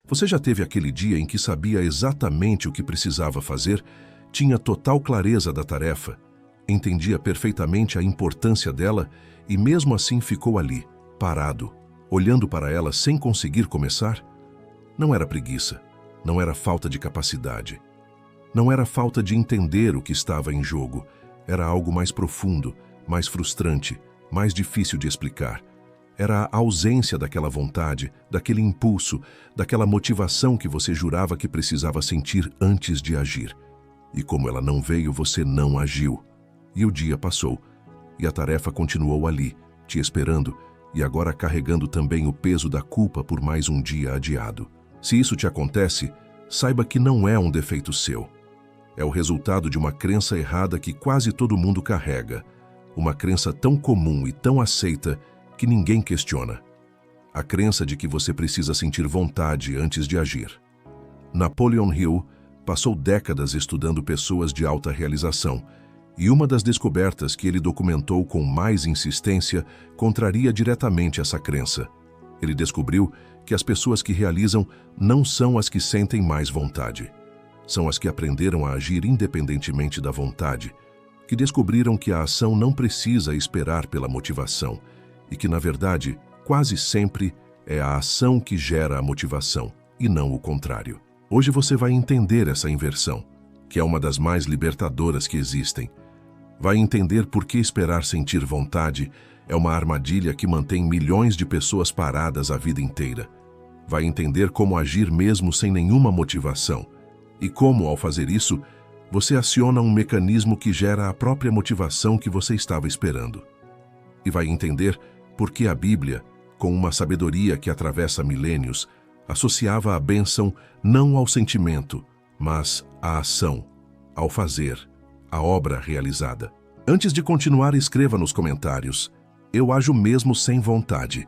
Você já teve aquele dia em que sabia exatamente o que precisava fazer, tinha total clareza da tarefa, entendia perfeitamente a importância dela e mesmo assim ficou ali, parado, olhando para ela sem conseguir começar? Não era preguiça, não era falta de capacidade, não era falta de entender o que estava em jogo, era algo mais profundo, mais frustrante, mais difícil de explicar. Era a ausência daquela vontade, daquele impulso, daquela motivação que você jurava que precisava sentir antes de agir. E como ela não veio, você não agiu. E o dia passou, e a tarefa continuou ali, te esperando, e agora carregando também o peso da culpa por mais um dia adiado. Se isso te acontece, saiba que não é um defeito seu. É o resultado de uma crença errada que quase todo mundo carrega. Uma crença tão comum e tão aceita que ninguém questiona. A crença de que você precisa sentir vontade antes de agir. Napoleon Hill passou décadas estudando pessoas de alta realização, e uma das descobertas que ele documentou com mais insistência contraria diretamente essa crença. Ele descobriu que as pessoas que realizam não são as que sentem mais vontade. São as que aprenderam a agir independentemente da vontade, que descobriram que a ação não precisa esperar pela motivação, e que, na verdade, quase sempre é a ação que gera a motivação, e não o contrário. Hoje você vai entender essa inversão, que é uma das mais libertadoras que existem. Vai entender por que esperar sentir vontade é uma armadilha que mantém milhões de pessoas paradas a vida inteira. Vai entender como agir mesmo sem nenhuma motivação, e como, ao fazer isso, você aciona um mecanismo que gera a própria motivação que você estava esperando. E vai entender por que a Bíblia, com uma sabedoria que atravessa milênios, associava a bênção não ao sentimento, mas à ação, ao fazer, à obra realizada. Antes de continuar, escreva nos comentários: eu ajo mesmo sem vontade,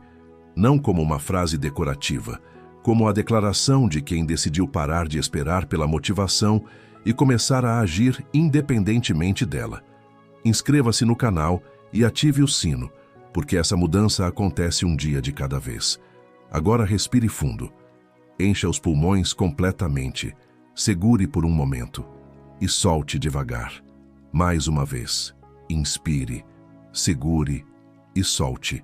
não como uma frase decorativa, como a declaração de quem decidiu parar de esperar pela motivação e começar a agir independentemente dela. Inscreva-se no canal e ative o sino, porque essa mudança acontece um dia de cada vez. Agora respire fundo. Encha os pulmões completamente. Segure por um momento. E solte devagar. Mais uma vez. Inspire. Segure. E solte.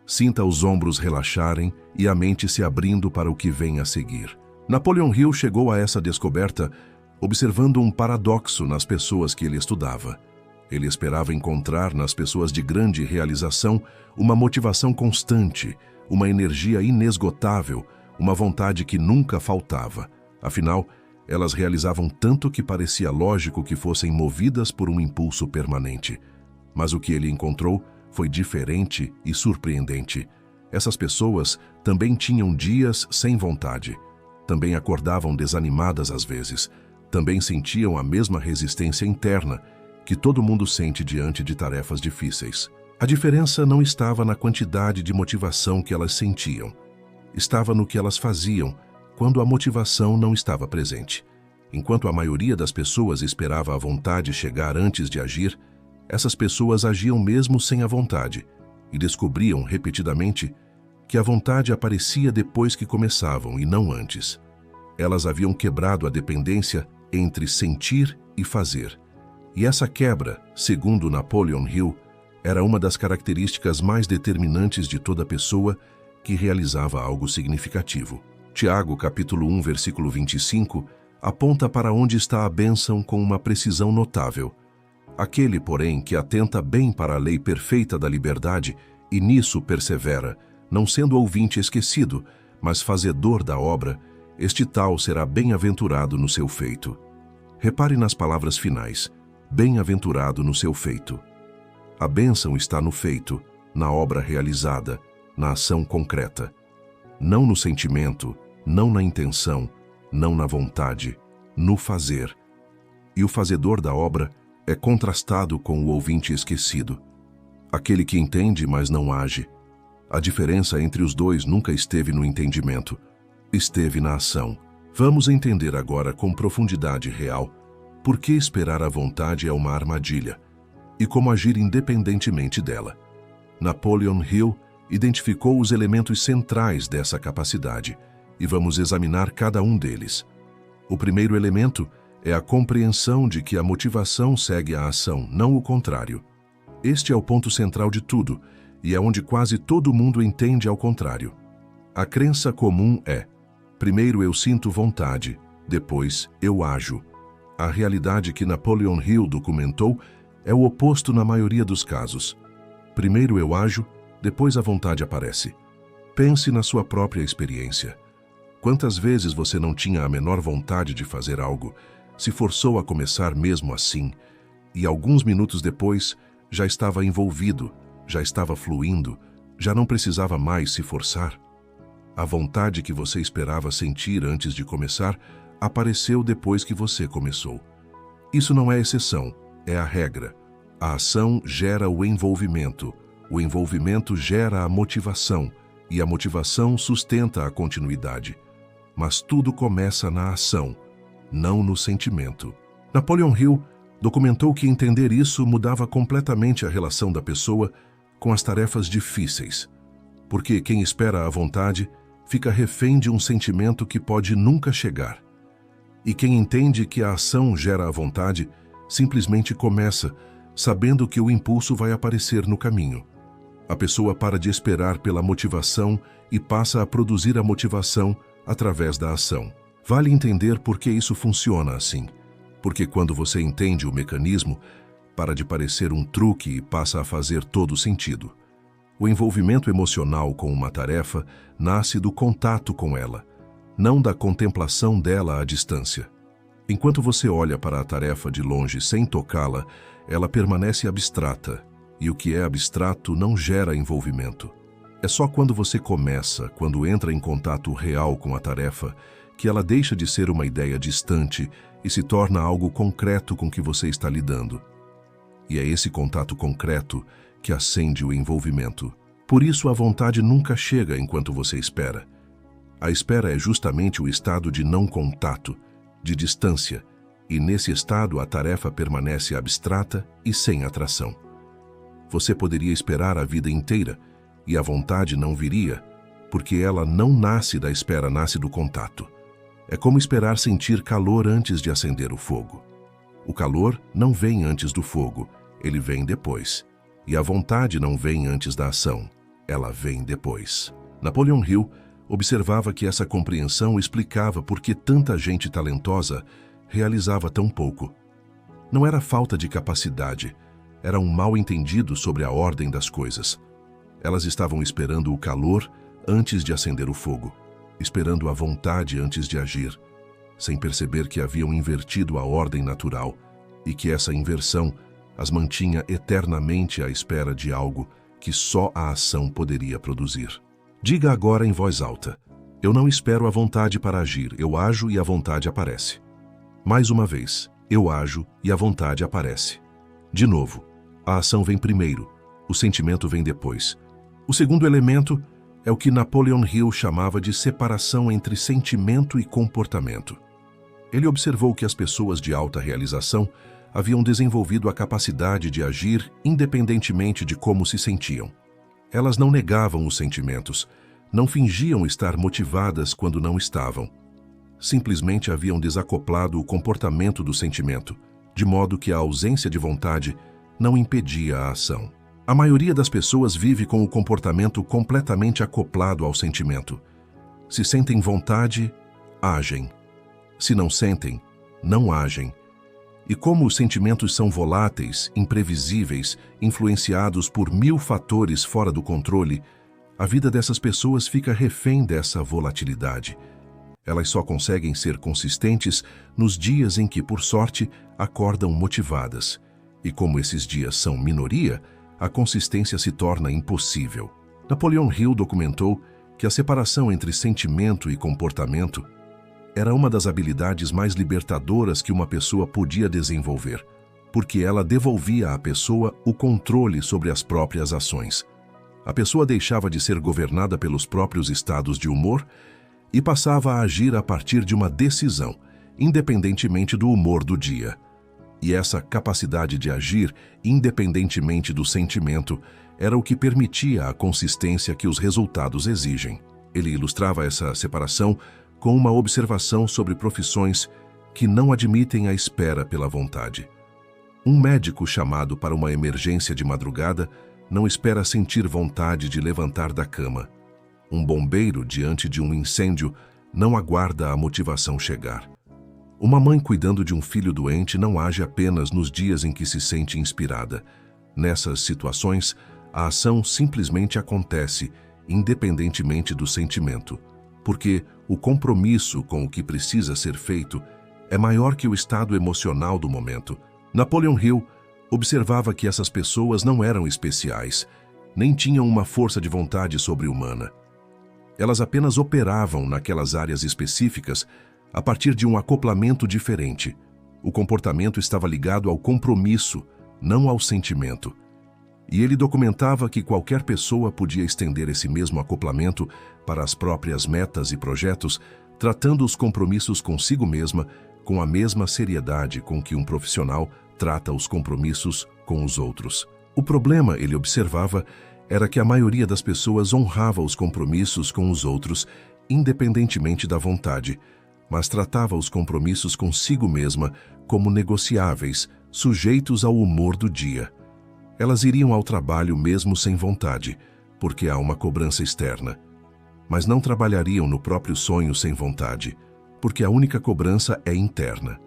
Sinta os ombros relaxarem e a mente se abrindo para o que vem a seguir. Napoleon Hill chegou a essa descoberta observando um paradoxo nas pessoas que ele estudava. Ele esperava encontrar nas pessoas de grande realização uma motivação constante, uma energia inesgotável, uma vontade que nunca faltava. Afinal, elas realizavam tanto que parecia lógico que fossem movidas por um impulso permanente. Mas o que ele encontrou foi diferente e surpreendente. Essas pessoas também tinham dias sem vontade. Também acordavam desanimadas às vezes. Também sentiam a mesma resistência interna que todo mundo sente diante de tarefas difíceis. A diferença não estava na quantidade de motivação que elas sentiam. Estava no que elas faziam quando a motivação não estava presente. Enquanto a maioria das pessoas esperava a vontade chegar antes de agir, essas pessoas agiam mesmo sem a vontade e descobriam repetidamente que a vontade aparecia depois que começavam e não antes. Elas haviam quebrado a dependência entre sentir e fazer. E essa quebra, segundo Napoleon Hill, era uma das características mais determinantes de toda pessoa que realizava algo significativo. Tiago, capítulo 1, versículo 25, aponta para onde está a bênção com uma precisão notável. Aquele, porém, que atenta bem para a lei perfeita da liberdade e nisso persevera, não sendo ouvinte esquecido, mas fazedor da obra, este tal será bem-aventurado no seu feito. Repare nas palavras finais: bem-aventurado no seu feito. A bênção está no feito, na obra realizada, na ação concreta. Não no sentimento, não na intenção, não na vontade, no fazer. E o fazedor da obra é contrastado com o ouvinte esquecido. Aquele que entende, mas não age. A diferença entre os dois nunca esteve no entendimento, esteve na ação. Vamos entender agora com profundidade real por que esperar a vontade é uma armadilha e como agir independentemente dela. Napoleon Hill identificou os elementos centrais dessa capacidade e vamos examinar cada um deles. O primeiro elemento é a compreensão de que a motivação segue a ação, não o contrário. Este é o ponto central de tudo, e é onde quase todo mundo entende ao contrário. A crença comum é: primeiro eu sinto vontade, depois eu ajo. A realidade que Napoleon Hill documentou é o oposto na maioria dos casos. Primeiro eu ajo, depois a vontade aparece. Pense na sua própria experiência. Quantas vezes você não tinha a menor vontade de fazer algo, se forçou a começar mesmo assim, e alguns minutos depois já estava envolvido, já estava fluindo, já não precisava mais se forçar? A vontade que você esperava sentir antes de começar apareceu depois que você começou. Isso não é exceção, é a regra. A ação gera o envolvimento gera a motivação, e a motivação sustenta a continuidade. Mas tudo começa na ação, não no sentimento. Napoleon Hill documentou que entender isso mudava completamente a relação da pessoa com as tarefas difíceis, porque quem espera a vontade fica refém de um sentimento que pode nunca chegar. E quem entende que a ação gera a vontade, simplesmente começa, sabendo que o impulso vai aparecer no caminho. A pessoa para de esperar pela motivação e passa a produzir a motivação através da ação. Vale entender por que isso funciona assim. Porque quando você entende o mecanismo, para de parecer um truque e passa a fazer todo sentido. O envolvimento emocional com uma tarefa nasce do contato com ela, não da contemplação dela à distância. Enquanto você olha para a tarefa de longe sem tocá-la, ela permanece abstrata, e o que é abstrato não gera envolvimento. É só quando você começa, quando entra em contato real com a tarefa, que ela deixa de ser uma ideia distante e se torna algo concreto com que você está lidando. E é esse contato concreto que acende o envolvimento. Por isso a vontade nunca chega enquanto você espera. A espera é justamente o estado de não contato, de distância, e nesse estado a tarefa permanece abstrata e sem atração. Você poderia esperar a vida inteira e a vontade não viria, porque ela não nasce da espera, nasce do contato. É como esperar sentir calor antes de acender o fogo. O calor não vem antes do fogo, ele vem depois. E a vontade não vem antes da ação, ela vem depois. Napoleon Hill observava que essa compreensão explicava por que tanta gente talentosa realizava tão pouco. Não era falta de capacidade, era um mal-entendido sobre a ordem das coisas. Elas estavam esperando o calor antes de acender o fogo, esperando a vontade antes de agir, sem perceber que haviam invertido a ordem natural e que essa inversão as mantinha eternamente à espera de algo que só a ação poderia produzir. Diga agora em voz alta: eu não espero a vontade para agir, eu ajo e a vontade aparece. Mais uma vez, eu ajo e a vontade aparece. De novo, a ação vem primeiro, o sentimento vem depois. O segundo elemento é o que Napoleon Hill chamava de separação entre sentimento e comportamento. Ele observou que as pessoas de alta realização haviam desenvolvido a capacidade de agir independentemente de como se sentiam. Elas não negavam os sentimentos, não fingiam estar motivadas quando não estavam. Simplesmente haviam desacoplado o comportamento do sentimento, de modo que a ausência de vontade não impedia a ação. A maioria das pessoas vive com o comportamento completamente acoplado ao sentimento. Se sentem vontade, agem. Se não sentem, não agem. E como os sentimentos são voláteis, imprevisíveis, influenciados por 1000 fatores fora do controle, a vida dessas pessoas fica refém dessa volatilidade. Elas só conseguem ser consistentes nos dias em que, por sorte, acordam motivadas. E como esses dias são minoria, a consistência se torna impossível. Napoleon Hill documentou que a separação entre sentimento e comportamento era uma das habilidades mais libertadoras que uma pessoa podia desenvolver, porque ela devolvia à pessoa o controle sobre as próprias ações. A pessoa deixava de ser governada pelos próprios estados de humor e passava a agir a partir de uma decisão, independentemente do humor do dia. E essa capacidade de agir, independentemente do sentimento, era o que permitia a consistência que os resultados exigem. Ele ilustrava essa separação com uma observação sobre profissões que não admitem a espera pela vontade. Um médico chamado para uma emergência de madrugada não espera sentir vontade de levantar da cama. Um bombeiro diante de um incêndio não aguarda a motivação chegar. Uma mãe cuidando de um filho doente não age apenas nos dias em que se sente inspirada. Nessas situações, a ação simplesmente acontece, independentemente do sentimento, porque o compromisso com o que precisa ser feito é maior que o estado emocional do momento. Napoleon Hill observava que essas pessoas não eram especiais, nem tinham uma força de vontade sobre-humana. Elas apenas operavam naquelas áreas específicas a partir de um acoplamento diferente. O comportamento estava ligado ao compromisso, não ao sentimento. E ele documentava que qualquer pessoa podia estender esse mesmo acoplamento para as próprias metas e projetos, tratando os compromissos consigo mesma com a mesma seriedade com que um profissional trata os compromissos com os outros. O problema, ele observava, era que a maioria das pessoas honrava os compromissos com os outros, independentemente da vontade, mas tratava os compromissos consigo mesma como negociáveis, sujeitos ao humor do dia. Elas iriam ao trabalho mesmo sem vontade, porque há uma cobrança externa. Mas não trabalhariam no próprio sonho sem vontade, porque a única cobrança é interna.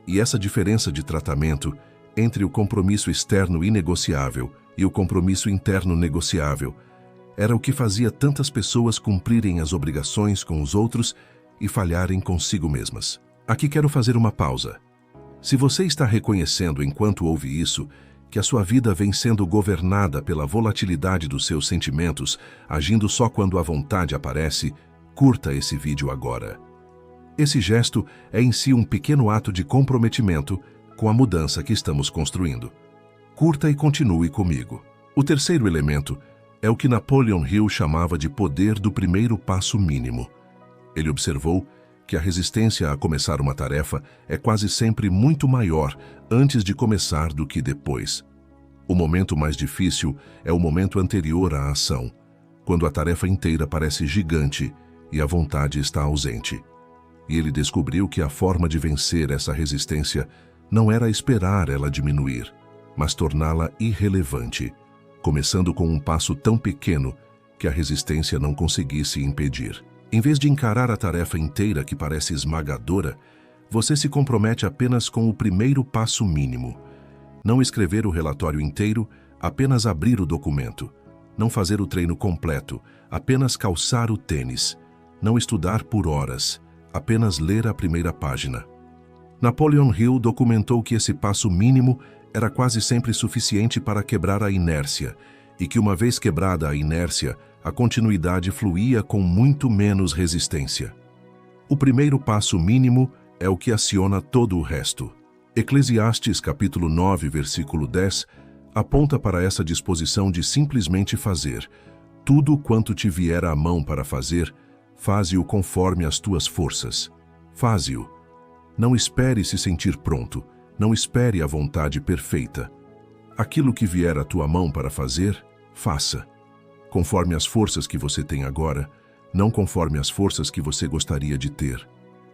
E essa diferença de tratamento entre o compromisso externo inegociável e o compromisso interno negociável era o que fazia tantas pessoas cumprirem as obrigações com os outros e falharem consigo mesmas. Aqui quero fazer uma pausa. Se você está reconhecendo enquanto ouve isso, que a sua vida vem sendo governada pela volatilidade dos seus sentimentos, agindo só quando a vontade aparece, curta esse vídeo agora. Esse gesto é em si um pequeno ato de comprometimento com a mudança que estamos construindo. Curta e continue comigo. O terceiro elemento é o que Napoleon Hill chamava de poder do primeiro passo mínimo. Ele observou que a resistência a começar uma tarefa é quase sempre muito maior antes de começar do que depois. O momento mais difícil é o momento anterior à ação, quando a tarefa inteira parece gigante e a vontade está ausente. E ele descobriu que a forma de vencer essa resistência não era esperar ela diminuir, mas torná-la irrelevante, começando com um passo tão pequeno que a resistência não conseguisse impedir. Em vez de encarar a tarefa inteira que parece esmagadora, você se compromete apenas com o primeiro passo mínimo. Não escrever o relatório inteiro, apenas abrir o documento. Não fazer o treino completo, apenas calçar o tênis. Não estudar por horas, apenas ler a primeira página. Napoleon Hill documentou que esse passo mínimo era quase sempre suficiente para quebrar a inércia, e que uma vez quebrada a inércia, a continuidade fluía com muito menos resistência. O primeiro passo mínimo é o que aciona todo o resto. Eclesiastes capítulo 9, versículo 10, aponta para essa disposição de simplesmente fazer. Tudo quanto te vier à mão para fazer, faze-o conforme as tuas forças. Faze-o. Não espere se sentir pronto. Não espere a vontade perfeita. Aquilo que vier à tua mão para fazer, faça. Conforme as forças que você tem agora, não conforme as forças que você gostaria de ter.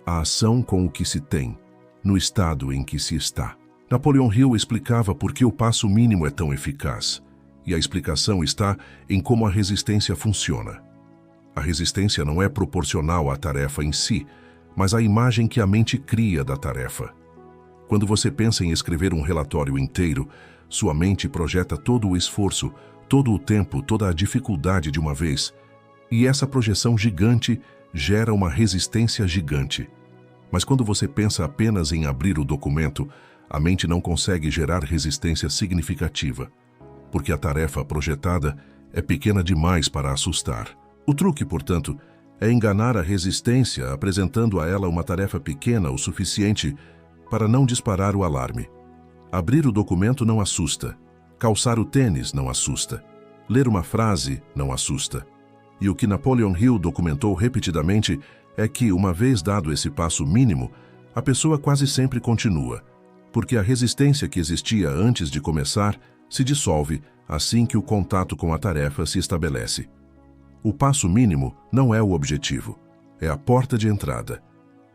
A ação com o que se tem, no estado em que se está. Napoleon Hill explicava por que o passo mínimo é tão eficaz. E a explicação está em como a resistência funciona. A resistência não é proporcional à tarefa em si, mas à imagem que a mente cria da tarefa. Quando você pensa em escrever um relatório inteiro, sua mente projeta todo o esforço, todo o tempo, toda a dificuldade de uma vez. E essa projeção gigante gera uma resistência gigante. Mas quando você pensa apenas em abrir o documento, a mente não consegue gerar resistência significativa, porque a tarefa projetada é pequena demais para assustar. O truque, portanto, é enganar a resistência apresentando a ela uma tarefa pequena o suficiente para não disparar o alarme. Abrir o documento não assusta. Calçar o tênis não assusta. Ler uma frase não assusta. E o que Napoleon Hill documentou repetidamente é que, uma vez dado esse passo mínimo, a pessoa quase sempre continua, porque a resistência que existia antes de começar se dissolve assim que o contato com a tarefa se estabelece. O passo mínimo não é o objetivo, é a porta de entrada.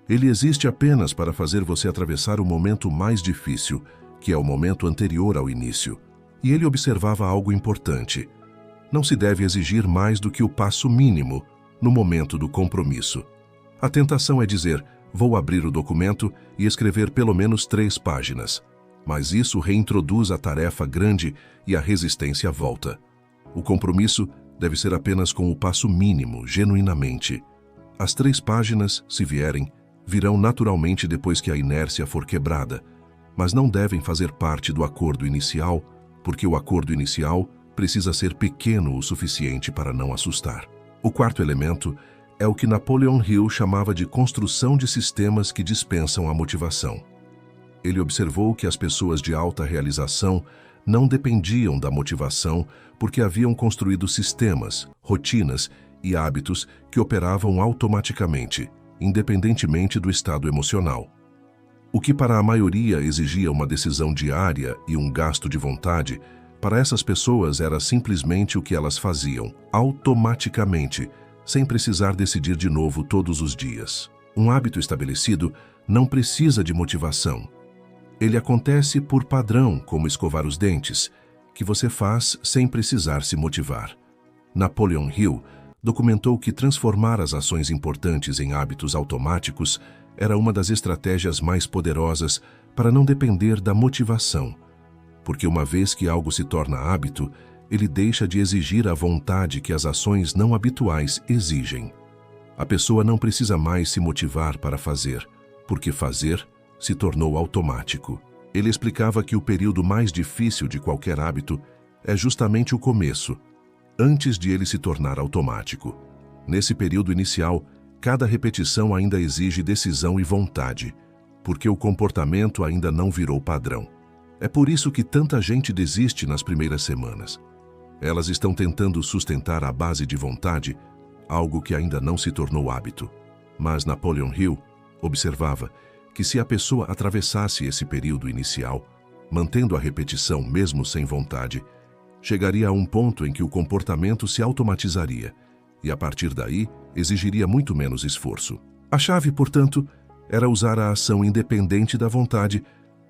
Ele existe apenas para fazer você atravessar o momento mais difícil, que é o momento anterior ao início. E ele observava algo importante. Não se deve exigir mais do que o passo mínimo no momento do compromisso. A tentação é dizer, vou abrir o documento e escrever pelo menos 3 páginas. Mas isso reintroduz a tarefa grande e a resistência volta. O compromisso deve ser apenas com o passo mínimo, genuinamente. As 3 páginas, se vierem, virão naturalmente depois que a inércia for quebrada, mas não devem fazer parte do acordo inicial, porque o acordo inicial precisa ser pequeno o suficiente para não assustar. O quarto elemento é o que Napoleon Hill chamava de construção de sistemas que dispensam a motivação. Ele observou que as pessoas de alta realização não dependiam da motivação porque haviam construído sistemas, rotinas e hábitos que operavam automaticamente, independentemente do estado emocional. O que para a maioria exigia uma decisão diária e um gasto de vontade, para essas pessoas era simplesmente o que elas faziam, automaticamente, sem precisar decidir de novo todos os dias. Um hábito estabelecido não precisa de motivação. Ele acontece por padrão, como escovar os dentes, que você faz sem precisar se motivar. Napoleon Hill documentou que transformar as ações importantes em hábitos automáticos era uma das estratégias mais poderosas para não depender da motivação, porque uma vez que algo se torna hábito, ele deixa de exigir a vontade que as ações não habituais exigem. A pessoa não precisa mais se motivar para fazer, porque fazer se tornou automático. Ele explicava que o período mais difícil de qualquer hábito é justamente o começo, antes de ele se tornar automático. Nesse período inicial, cada repetição ainda exige decisão e vontade, porque o comportamento ainda não virou padrão. É por isso que tanta gente desiste nas primeiras semanas. Elas estão tentando sustentar a base de vontade, algo que ainda não se tornou hábito. Mas Napoleon Hill observava que se a pessoa atravessasse esse período inicial, mantendo a repetição mesmo sem vontade, chegaria a um ponto em que o comportamento se automatizaria e, a partir daí, exigiria muito menos esforço. A chave, portanto, era usar a ação independente da vontade,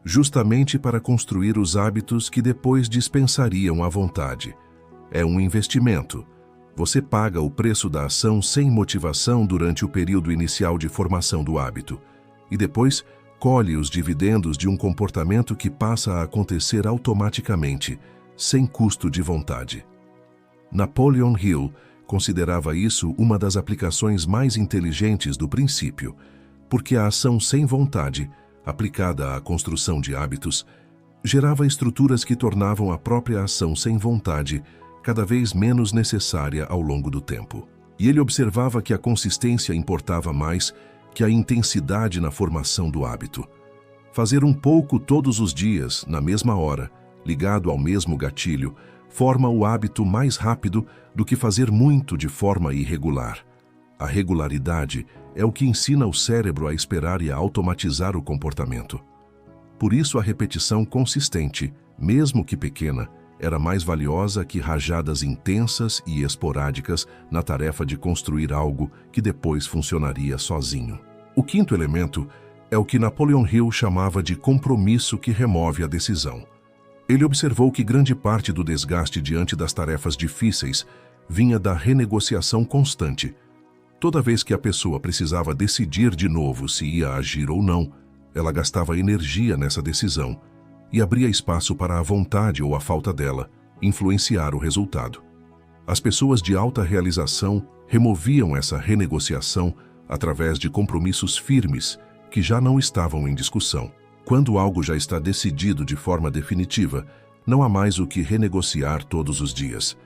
justamente para construir os hábitos que depois dispensariam a vontade. É um investimento. Você paga o preço da ação sem motivação durante o período inicial de formação do hábito e depois colhe os dividendos de um comportamento que passa a acontecer automaticamente, sem custo de vontade. Napoleon Hill considerava isso uma das aplicações mais inteligentes do princípio, porque a ação sem vontade, aplicada à construção de hábitos, gerava estruturas que tornavam a própria ação sem vontade cada vez menos necessária ao longo do tempo. E ele observava que a consistência importava mais que a intensidade na formação do hábito. Fazer um pouco todos os dias, na mesma hora, ligado ao mesmo gatilho, forma o hábito mais rápido do que fazer muito de forma irregular. A regularidade é o que ensina o cérebro a esperar e a automatizar o comportamento. Por isso a repetição consistente, mesmo que pequena, era mais valiosa que rajadas intensas e esporádicas na tarefa de construir algo que depois funcionaria sozinho. O quinto elemento é o que Napoleon Hill chamava de compromisso que remove a decisão. Ele observou que grande parte do desgaste diante das tarefas difíceis vinha da renegociação constante. Toda vez que a pessoa precisava decidir de novo se ia agir ou não, ela gastava energia nessa decisão e abria espaço para a vontade ou a falta dela influenciar o resultado. As pessoas de alta realização removiam essa renegociação através de compromissos firmes que já não estavam em discussão. Quando algo já está decidido de forma definitiva, não há mais o que renegociar todos os dias.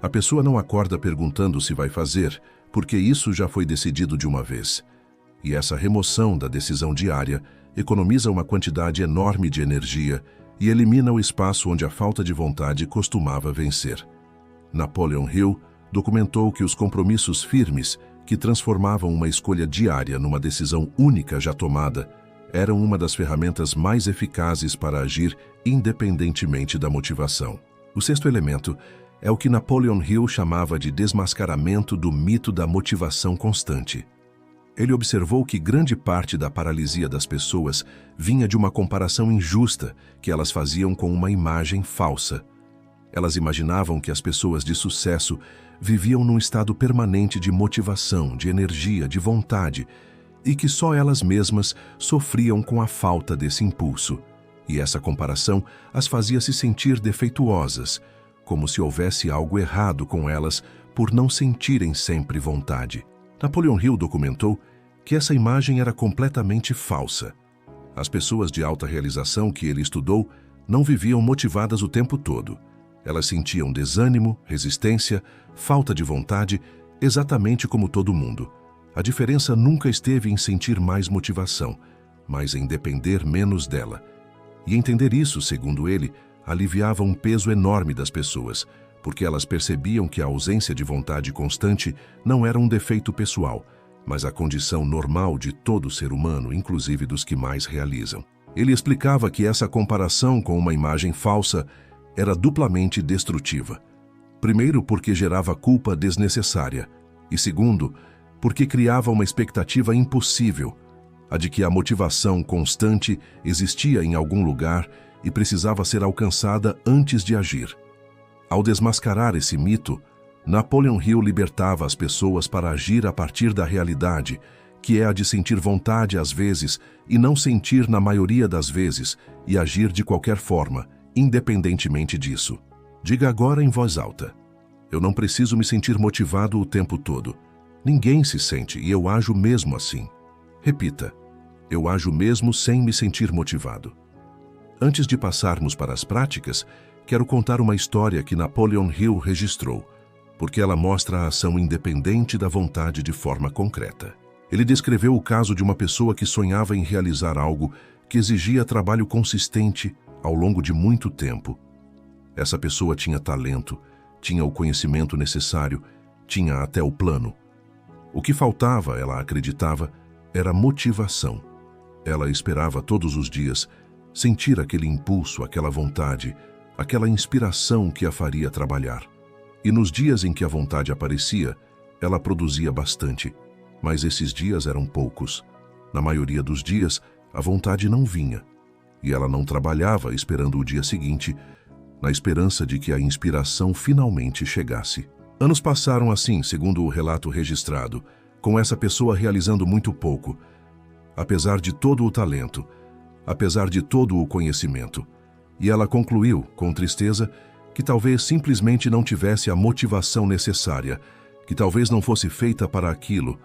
A pessoa não acorda perguntando se vai fazer, porque isso já foi decidido de uma vez. E essa remoção da decisão diária economiza uma quantidade enorme de energia e elimina o espaço onde a falta de vontade costumava vencer. Napoleon Hill documentou que os compromissos firmes, que transformavam uma escolha diária numa decisão única já tomada, eram uma das ferramentas mais eficazes para agir independentemente da motivação. O sexto elemento é o que Napoleon Hill chamava de desmascaramento do mito da motivação constante. Ele observou que grande parte da paralisia das pessoas vinha de uma comparação injusta que elas faziam com uma imagem falsa. Elas imaginavam que as pessoas de sucesso viviam num estado permanente de motivação, de energia, de vontade, e que só elas mesmas sofriam com a falta desse impulso. E essa comparação as fazia se sentir defeituosas, como se houvesse algo errado com elas por não sentirem sempre vontade. Napoleon Hill documentou que essa imagem era completamente falsa. As pessoas de alta realização que ele estudou não viviam motivadas o tempo todo. Elas sentiam desânimo, resistência, falta de vontade, exatamente como todo mundo. A diferença nunca esteve em sentir mais motivação, mas em depender menos dela. E entender isso, segundo ele, aliviava um peso enorme das pessoas, porque elas percebiam que a ausência de vontade constante não era um defeito pessoal, mas a condição normal de todo ser humano, inclusive dos que mais realizam. Ele explicava que essa comparação com uma imagem falsa era duplamente destrutiva. Primeiro, porque gerava culpa desnecessária, e segundo, porque criava uma expectativa impossível, a de que a motivação constante existia em algum lugar e precisava ser alcançada antes de agir. Ao desmascarar esse mito, Napoleon Hill libertava as pessoas para agir a partir da realidade, que é a de sentir vontade às vezes e não sentir na maioria das vezes, e agir de qualquer forma, independentemente disso. Diga agora em voz alta: eu não preciso me sentir motivado o tempo todo. Ninguém se sente e eu ajo mesmo assim. Repita: eu ajo mesmo sem me sentir motivado. Antes de passarmos para as práticas, quero contar uma história que Napoleon Hill registrou, porque ela mostra a ação independente da vontade de forma concreta. Ele descreveu o caso de uma pessoa que sonhava em realizar algo que exigia trabalho consistente ao longo de muito tempo. Essa pessoa tinha talento, tinha o conhecimento necessário, tinha até o plano. O que faltava, ela acreditava, era motivação. Ela esperava todos os dias sentir aquele impulso, aquela vontade, aquela inspiração que a faria trabalhar. E nos dias em que a vontade aparecia, ela produzia bastante, mas esses dias eram poucos. Na maioria dos dias, a vontade não vinha, e ela não trabalhava esperando o dia seguinte, na esperança de que a inspiração finalmente chegasse. Anos passaram assim, segundo o relato registrado, com essa pessoa realizando muito pouco, apesar de todo o talento, apesar de todo o conhecimento. E ela concluiu, com tristeza, que talvez simplesmente não tivesse a motivação necessária, que talvez não fosse feita para aquilo,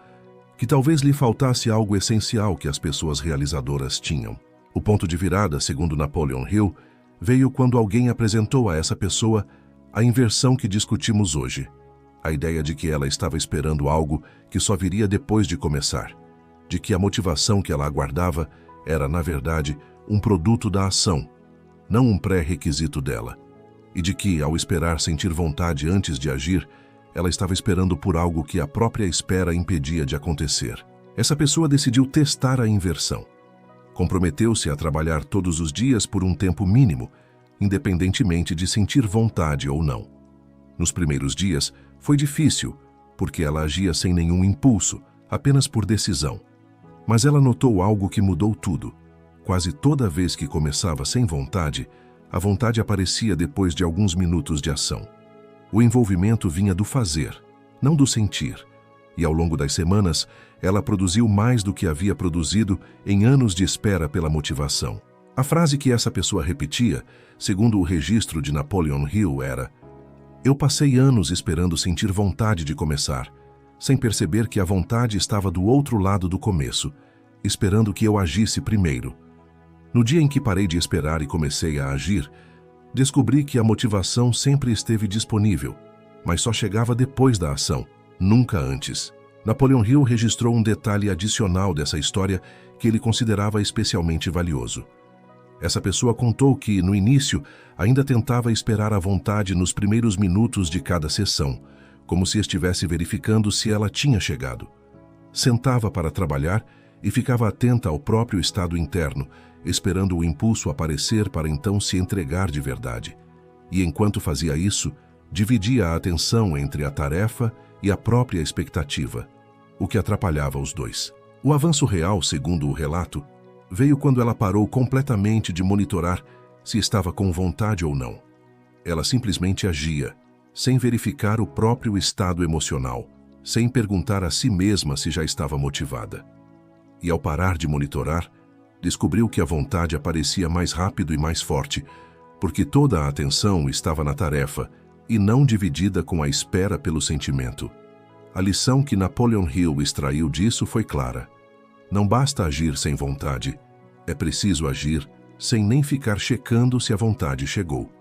que talvez lhe faltasse algo essencial que as pessoas realizadoras tinham. O ponto de virada, segundo Napoleon Hill, veio quando alguém apresentou a essa pessoa a inversão que discutimos hoje. A ideia de que ela estava esperando algo que só viria depois de começar, de que a motivação que ela aguardava era, na verdade, um produto da ação, não um pré-requisito dela, e de que, ao esperar sentir vontade antes de agir, ela estava esperando por algo que a própria espera impedia de acontecer. Essa pessoa decidiu testar a inversão. Comprometeu-se a trabalhar todos os dias por um tempo mínimo, independentemente de sentir vontade ou não. Nos primeiros dias, foi difícil, porque ela agia sem nenhum impulso, apenas por decisão. Mas ela notou algo que mudou tudo. Quase toda vez que começava sem vontade, a vontade aparecia depois de alguns minutos de ação. O envolvimento vinha do fazer, não do sentir, e ao longo das semanas, ela produziu mais do que havia produzido em anos de espera pela motivação. A frase que essa pessoa repetia, segundo o registro de Napoleon Hill, era: eu passei anos esperando sentir vontade de começar, sem perceber que a vontade estava do outro lado do começo, esperando que eu agisse primeiro. No dia em que parei de esperar e comecei a agir, descobri que a motivação sempre esteve disponível, mas só chegava depois da ação, nunca antes. Napoleon Hill registrou um detalhe adicional dessa história que ele considerava especialmente valioso. Essa pessoa contou que, no início, ainda tentava esperar a vontade nos primeiros minutos de cada sessão, como se estivesse verificando se ela tinha chegado. Sentava para trabalhar e ficava atenta ao próprio estado interno, esperando o impulso aparecer para então se entregar de verdade. E enquanto fazia isso, Dividia a atenção entre a tarefa e a própria expectativa, o que atrapalhava os dois. O avanço real, segundo o relato, veio quando ela parou completamente de monitorar se estava com vontade ou não. Ela simplesmente agia, sem verificar o próprio estado emocional, sem perguntar a si mesma se já estava motivada. E ao parar de monitorar, descobriu que a vontade aparecia mais rápido e mais forte, porque toda a atenção estava na tarefa e não dividida com a espera pelo sentimento. A lição que Napoleon Hill extraiu disso foi clara. Não basta agir sem vontade, é preciso agir sem nem ficar checando se a vontade chegou.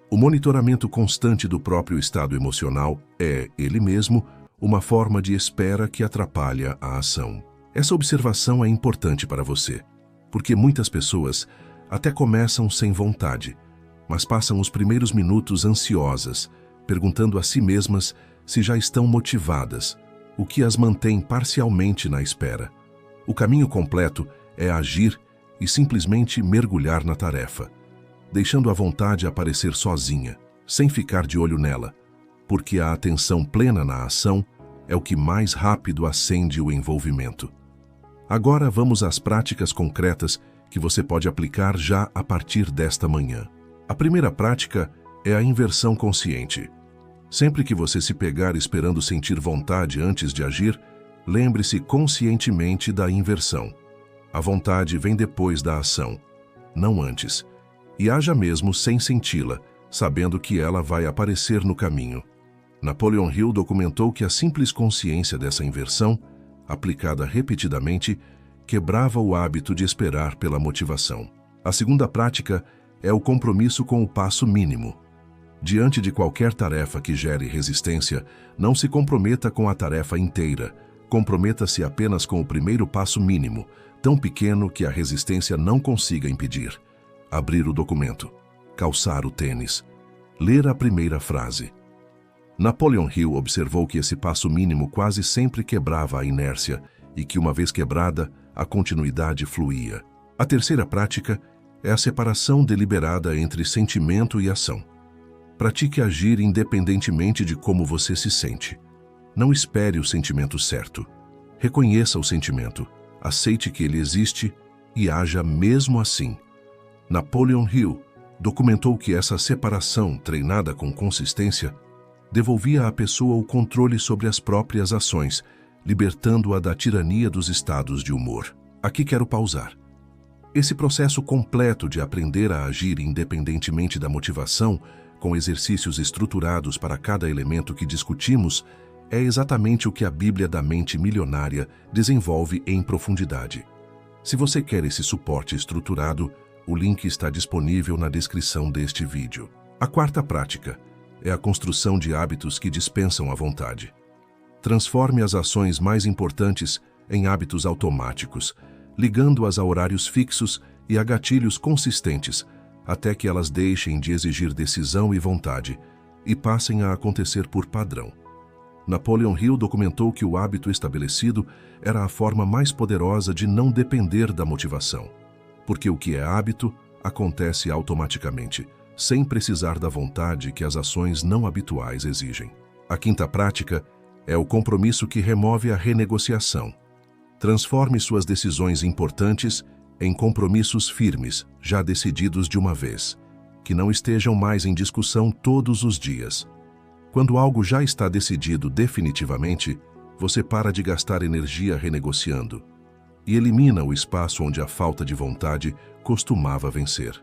O monitoramento constante do próprio estado emocional é, ele mesmo, uma forma de espera que atrapalha a ação. Essa observação é importante para você, porque muitas pessoas até começam sem vontade, mas passam os primeiros minutos ansiosas, perguntando a si mesmas se já estão motivadas, o que as mantém parcialmente na espera. O caminho completo é agir e simplesmente mergulhar na tarefa, deixando a vontade aparecer sozinha, sem ficar de olho nela, porque a atenção plena na ação é o que mais rápido acende o envolvimento. Agora vamos às práticas concretas que você pode aplicar já a partir desta manhã. A primeira prática é a inversão consciente. Sempre que você se pegar esperando sentir vontade antes de agir, lembre-se conscientemente da inversão. A vontade vem depois da ação, não antes. E haja mesmo sem senti-la, sabendo que ela vai aparecer no caminho. Napoleon Hill documentou que a simples consciência dessa inversão, aplicada repetidamente, quebrava o hábito de esperar pela motivação. A segunda prática é o compromisso com o passo mínimo. Diante de qualquer tarefa que gere resistência, não se comprometa com a tarefa inteira. Comprometa-se apenas com o primeiro passo mínimo, tão pequeno que a resistência não consiga impedir. Abrir o documento, calçar o tênis, ler a primeira frase. Napoleon Hill observou que esse passo mínimo quase sempre quebrava a inércia e que, uma vez quebrada, a continuidade fluía. A terceira prática é a separação deliberada entre sentimento e ação. Pratique agir independentemente de como você se sente. Não espere o sentimento certo. Reconheça o sentimento, aceite que ele existe e haja mesmo assim. Napoleon Hill documentou que essa separação, treinada com consistência, devolvia à pessoa o controle sobre as próprias ações, libertando-a da tirania dos estados de humor. Aqui quero pausar. Esse processo completo de aprender a agir independentemente da motivação, com exercícios estruturados para cada elemento que discutimos, é exatamente o que a Bíblia da Mente Milionária desenvolve em profundidade. Se você quer esse suporte estruturado, o link está disponível na descrição deste vídeo. A quarta prática é a construção de hábitos que dispensam a vontade. Transforme as ações mais importantes em hábitos automáticos, ligando-as a horários fixos e a gatilhos consistentes, até que elas deixem de exigir decisão e vontade e passem a acontecer por padrão. Napoleon Hill documentou que o hábito estabelecido era a forma mais poderosa de não depender da motivação, porque o que é hábito acontece automaticamente, sem precisar da vontade que as ações não habituais exigem. A quinta prática é o compromisso que remove a renegociação. Transforme suas decisões importantes em compromissos firmes, já decididos de uma vez, que não estejam mais em discussão todos os dias. Quando algo já está decidido definitivamente, você para de gastar energia renegociando e elimina o espaço onde a falta de vontade costumava vencer.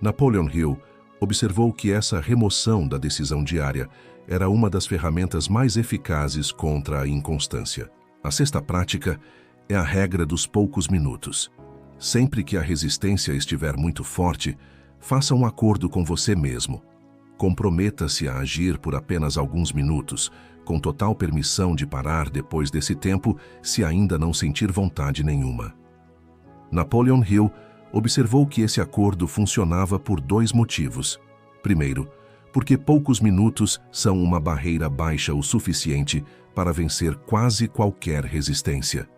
Napoleon Hill observou que essa remoção da decisão diária era uma das ferramentas mais eficazes contra a inconstância. A sexta prática é a regra dos poucos minutos. Sempre que a resistência estiver muito forte, faça um acordo com você mesmo. Comprometa-se a agir por apenas alguns minutos, com total permissão de parar depois desse tempo se ainda não sentir vontade nenhuma. Napoleon Hill observou que esse acordo funcionava por dois motivos. Primeiro, porque poucos minutos são uma barreira baixa o suficiente para vencer quase qualquer resistência.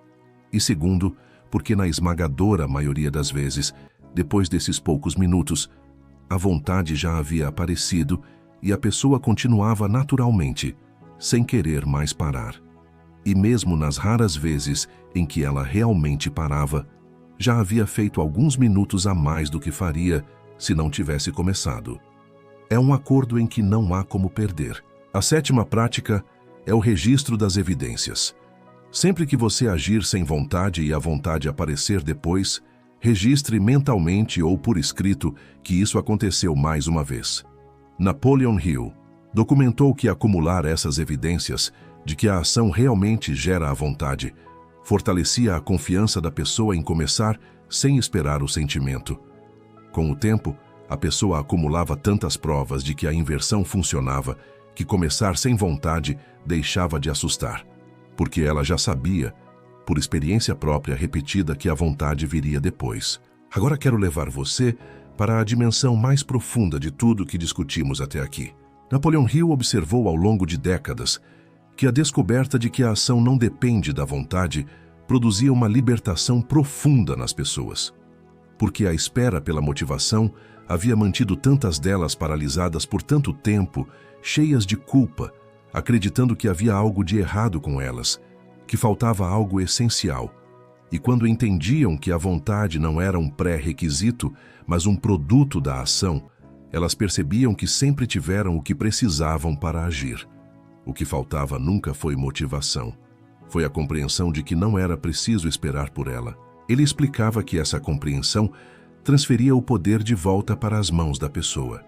E segundo, porque na esmagadora maioria das vezes, depois desses poucos minutos, a vontade já havia aparecido e a pessoa continuava naturalmente, sem querer mais parar. E mesmo nas raras vezes em que ela realmente parava, já havia feito alguns minutos a mais do que faria se não tivesse começado. É um acordo em que não há como perder. A sétima prática é o registro das evidências. Sempre que você agir sem vontade e a vontade aparecer depois, registre mentalmente ou por escrito que isso aconteceu mais uma vez. Napoleon Hill documentou que acumular essas evidências de que a ação realmente gera a vontade fortalecia a confiança da pessoa em começar sem esperar o sentimento. Com o tempo, a pessoa acumulava tantas provas de que a inversão funcionava que começar sem vontade deixava de assustar, porque ela já sabia, por experiência própria repetida, que a vontade viria depois. Agora quero levar você para a dimensão mais profunda de tudo que discutimos até aqui. Napoleon Hill observou ao longo de décadas que a descoberta de que a ação não depende da vontade produzia uma libertação profunda nas pessoas, porque a espera pela motivação havia mantido tantas delas paralisadas por tanto tempo, cheias de culpa, acreditando que havia algo de errado com elas, que faltava algo essencial. E quando entendiam que a vontade não era um pré-requisito, mas um produto da ação, elas percebiam que sempre tiveram o que precisavam para agir. O que faltava nunca foi motivação. Foi a compreensão de que não era preciso esperar por ela. Ele explicava que essa compreensão transferia o poder de volta para as mãos da pessoa.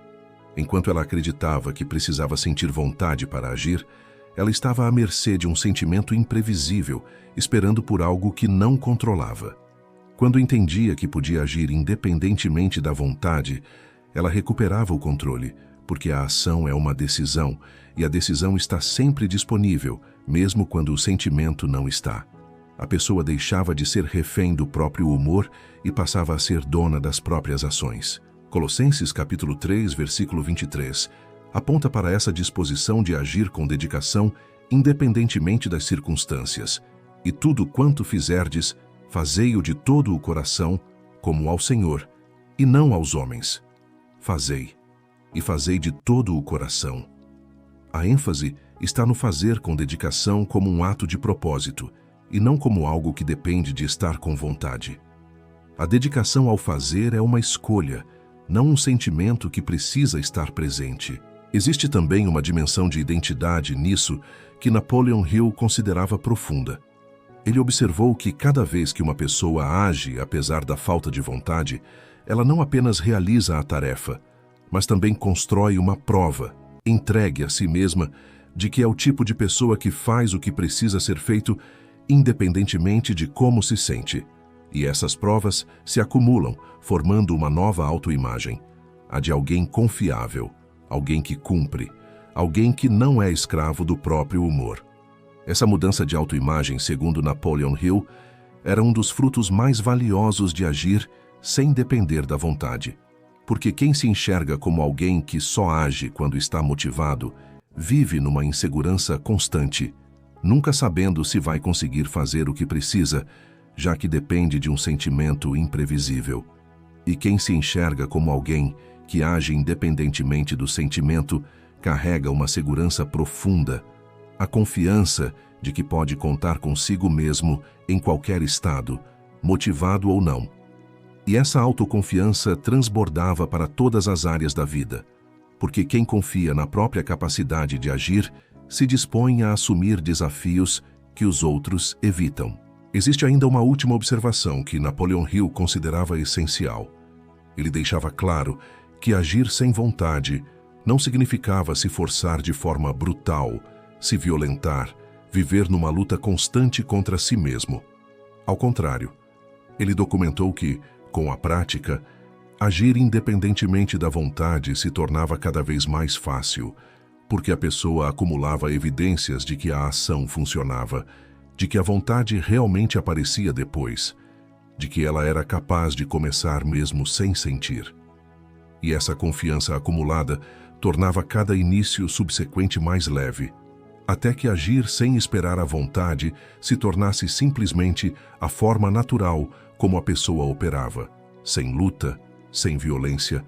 Enquanto ela acreditava que precisava sentir vontade para agir, ela estava à mercê de um sentimento imprevisível, esperando por algo que não controlava. Quando entendia que podia agir independentemente da vontade, ela recuperava o controle, porque a ação é uma decisão, e a decisão está sempre disponível, mesmo quando o sentimento não está. A pessoa deixava de ser refém do próprio humor e passava a ser dona das próprias ações. Colossenses capítulo 3, versículo 23, aponta para essa disposição de agir com dedicação, independentemente das circunstâncias. E tudo quanto fizerdes, fazei-o de todo o coração, como ao Senhor, e não aos homens. Fazei, e fazei de todo o coração. A ênfase está no fazer com dedicação como um ato de propósito, e não como algo que depende de estar com vontade. A dedicação ao fazer é uma escolha, não um sentimento que precisa estar presente. Existe também uma dimensão de identidade nisso que Napoleon Hill considerava profunda. Ele observou que cada vez que uma pessoa age apesar da falta de vontade, ela não apenas realiza a tarefa, mas também constrói uma prova, entregue a si mesma, de que é o tipo de pessoa que faz o que precisa ser feito independentemente de como se sente. E essas provas se acumulam, formando uma nova autoimagem, a de alguém confiável, alguém que cumpre, alguém que não é escravo do próprio humor. Essa mudança de autoimagem, segundo Napoleon Hill, era um dos frutos mais valiosos de agir sem depender da vontade. Porque quem se enxerga como alguém que só age quando está motivado, vive numa insegurança constante, nunca sabendo se vai conseguir fazer o que precisa, já que depende de um sentimento imprevisível. E quem se enxerga como alguém que age independentemente do sentimento, carrega uma segurança profunda, a confiança de que pode contar consigo mesmo em qualquer estado, motivado ou não. E essa autoconfiança transbordava para todas as áreas da vida, porque quem confia na própria capacidade de agir se dispõe a assumir desafios que os outros evitam. Existe ainda uma última observação que Napoleon Hill considerava essencial. Ele deixava claro que agir sem vontade não significava se forçar de forma brutal, se violentar, viver numa luta constante contra si mesmo. Ao contrário, ele documentou que, com a prática, agir independentemente da vontade se tornava cada vez mais fácil, porque a pessoa acumulava evidências de que a ação funcionava, de que a vontade realmente aparecia depois, de que ela era capaz de começar mesmo sem sentir. E essa confiança acumulada tornava cada início subsequente mais leve, até que agir sem esperar a vontade se tornasse simplesmente a forma natural como a pessoa operava, sem luta, sem violência,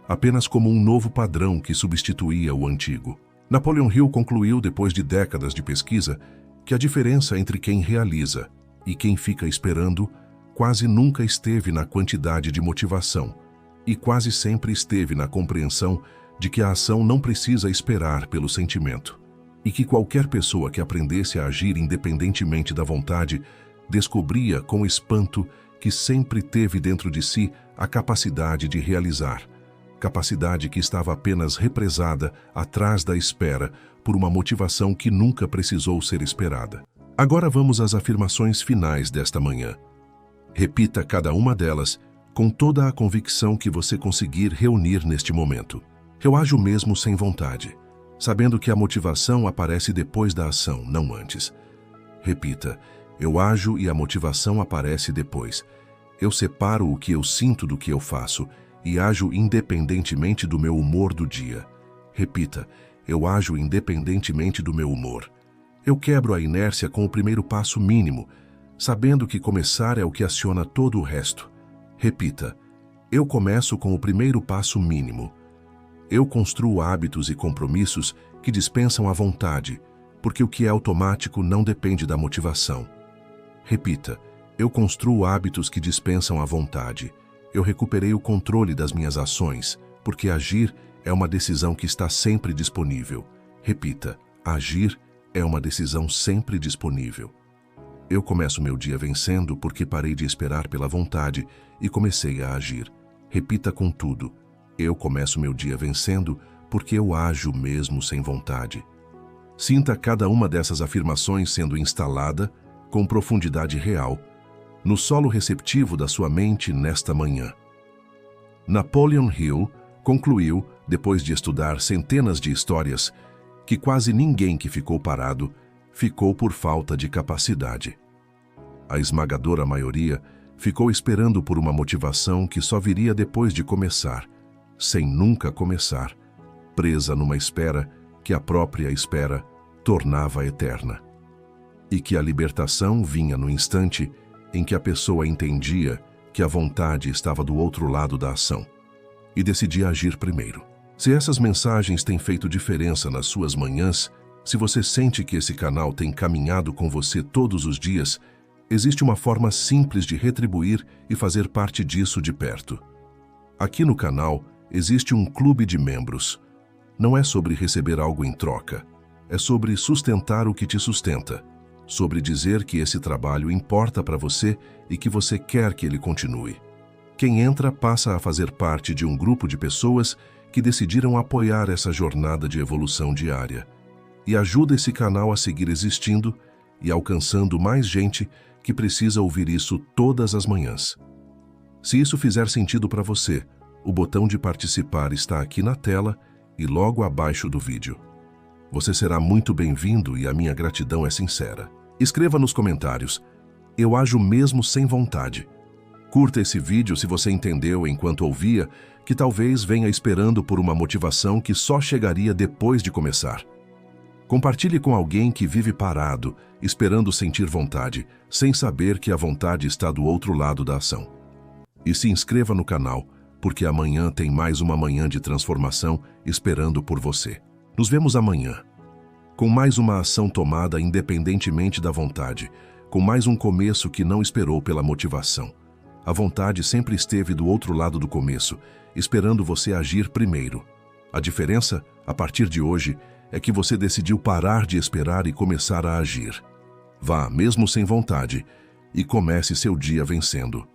apenas como um novo padrão que substituía o antigo. Napoleon Hill concluiu, depois de décadas de pesquisa, que a diferença entre quem realiza e quem fica esperando quase nunca esteve na quantidade de motivação e quase sempre esteve na compreensão de que a ação não precisa esperar pelo sentimento e que qualquer pessoa que aprendesse a agir independentemente da vontade descobria com espanto que sempre teve dentro de si a capacidade de realizar, capacidade que estava apenas represada atrás da espera por uma motivação que nunca precisou ser esperada. Agora vamos às afirmações finais desta manhã. Repita cada uma delas com toda a convicção que você conseguir reunir neste momento. Eu ajo mesmo sem vontade, sabendo que a motivação aparece depois da ação, não antes. Repita: eu ajo e a motivação aparece depois. Eu separo o que eu sinto do que eu faço e ajo independentemente do meu humor do dia. Repita: eu ajo independentemente do meu humor. Eu quebro a inércia com o primeiro passo mínimo, sabendo que começar é o que aciona todo o resto. Repita: eu começo com o primeiro passo mínimo. Eu construo hábitos e compromissos que dispensam a vontade, porque o que é automático não depende da motivação. Repita: eu construo hábitos que dispensam a vontade. Eu recuperei o controle das minhas ações, porque agir é uma decisão que está sempre disponível. Repita: agir é uma decisão sempre disponível. Eu começo meu dia vencendo porque parei de esperar pela vontade e comecei a agir. Repita com tudo: eu começo meu dia vencendo porque eu ajo mesmo sem vontade. Sinta cada uma dessas afirmações sendo instalada com profundidade real no solo receptivo da sua mente nesta manhã. Napoleon Hill concluiu, depois de estudar centenas de histórias, que quase ninguém que ficou parado ficou por falta de capacidade. A esmagadora maioria ficou esperando por uma motivação que só viria depois de começar, sem nunca começar, presa numa espera que a própria espera tornava eterna. E que a libertação vinha no instante em que a pessoa entendia que a vontade estava do outro lado da ação e decidia agir primeiro. Se essas mensagens têm feito diferença nas suas manhãs, se você sente que esse canal tem caminhado com você todos os dias, existe uma forma simples de retribuir e fazer parte disso de perto. Aqui no canal existe um clube de membros. Não é sobre receber algo em troca, é sobre sustentar o que te sustenta, sobre dizer que esse trabalho importa para você e que você quer que ele continue. Quem entra passa a fazer parte de um grupo de pessoas que decidiram apoiar essa jornada de evolução diária e ajuda esse canal a seguir existindo e alcançando mais gente que precisa ouvir isso todas as manhãs. Se isso fizer sentido para você, o botão de participar está aqui na tela e logo abaixo do vídeo. Você será muito bem-vindo e a minha gratidão é sincera. Escreva nos comentários: eu ajo mesmo sem vontade. Curta esse vídeo se você entendeu enquanto ouvia que talvez venha esperando por uma motivação que só chegaria depois de começar. Compartilhe com alguém que vive parado, esperando sentir vontade, sem saber que a vontade está do outro lado da ação. E se inscreva no canal, porque amanhã tem mais uma manhã de transformação esperando por você. Nos vemos amanhã, com mais uma ação tomada independentemente da vontade, com mais um começo que não esperou pela motivação. A vontade sempre esteve do outro lado do começo, esperando você agir primeiro. A diferença, a partir de hoje, é que você decidiu parar de esperar e começar a agir. Vá, mesmo sem vontade, e comece seu dia vencendo.